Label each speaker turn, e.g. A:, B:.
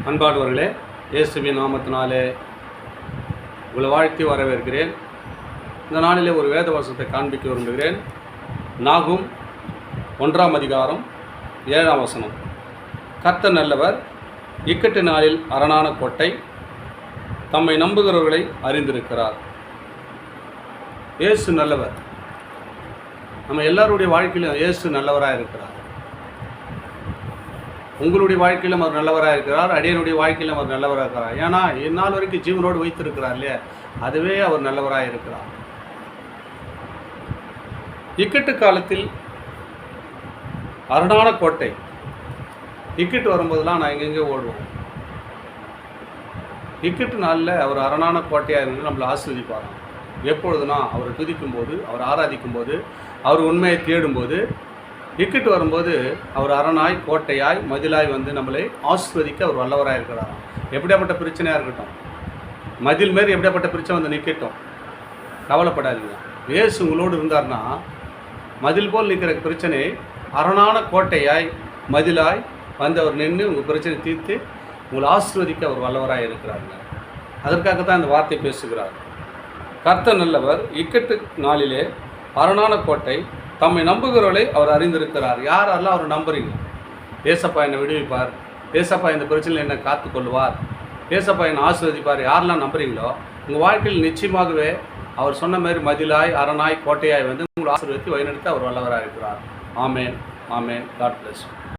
A: அன்பானவர்களே, இயேசுவின் நாமத்தினாலே உங்களை வாழ்த்தி வரவேற்கிறேன். இந்த நாளிலே ஒரு வேத வசனத்தை காண்பிக்க விரும்புகிறேன். நாகும் 1 அதிகாரம் 7 கர்த்தர் நல்லவர், இக்கட்டு நாளில் அரணான கோட்டை, தம்மை நம்புகிறவர்களை அறிந்திருக்கிறார். இயேசு நல்லவர். நம்ம எல்லாருடைய வாழ்க்கையிலும் இயேசு நல்லவராக இருக்கிறார். உங்களுடைய வாழ்க்கையிலும் அவர் நல்லவராக இருக்கிறார், அடியனுடைய வாழ்க்கையிலும் அவர் நல்லவராக இருக்கிறார். ஏன்னா இந்நாள் வரைக்கும் ஜீவனோடு வைத்திருக்கிறார் இல்லையா, அதுவே அவர் நல்லவராக இருக்கிறார். இக்கட்டு காலத்தில் அரணான கோட்டை. இக்கட்டு வரும்போதெல்லாம் நான் எங்கெங்கே ஓடுவோம். இக்கட்டு நாளில் அவர் அரணான கோட்டையாக இருந்து நம்மளை ஆஸ்வதிப்பாராம். எப்பொழுதுனா அவரை துதிக்கும் போது, அவர் ஆராதிக்கும் போது, அவர் உண்மையை தேடும்போது, இக்கட்டு வரும்போது அவர் அரணாய் கோட்டையாய் மதிலாய் வந்து நம்மளை ஆஸ்வதிக்க அவர் வல்லவராக இருக்கிறாராம். எப்படியாப்பட்ட பிரச்சனையாக இருக்கட்டும், மதில் மாரி எப்படியாப்பட்ட பிரச்சனை வந்து நிற்கட்டும், கவலைப்படாதீங்க. இயேசு உங்களோடு இருந்தார்னா மதில் போல் நிற்கிற பிரச்சனை அரணான கோட்டையாய் மதிலாய் வந்து அவர் நின்று உங்கள் பிரச்சனை தீர்த்து உங்களை ஆஸ்வதிக்க அவர் வல்லவராக இருக்கிறாருங்க. அதற்காகத்தான் இந்த வார்த்தை பேசுகிறார். கர்த்தர் நல்லவர், இக்கட்டு நாளிலே அரணான கோட்டை, தம்மை நம்புகிறவர்களை அவர் அறிந்திருக்கிறார். யாரெல்லாம் அவர் நம்புறீங்க? ஏசப்பா என்னை விடுவிப்பார், ஏசப்பா இந்த பிரச்சனையில் என்னை காத்து கொள்வார், ஏசப்பா என்னை ஆசீர்வதிப்பார், யாரெல்லாம் நம்புறீங்களோ உங்கள் வாழ்க்கையில் நிச்சயமாகவே அவர் சொன்ன மாதிரி மதிலாய் அரணாய் கோட்டையாய் வந்து உங்களை ஆசீர்வதித்து வழிநடத்தி அவர் வல்லவராக இருக்கிறார். Amen, amen. God plus.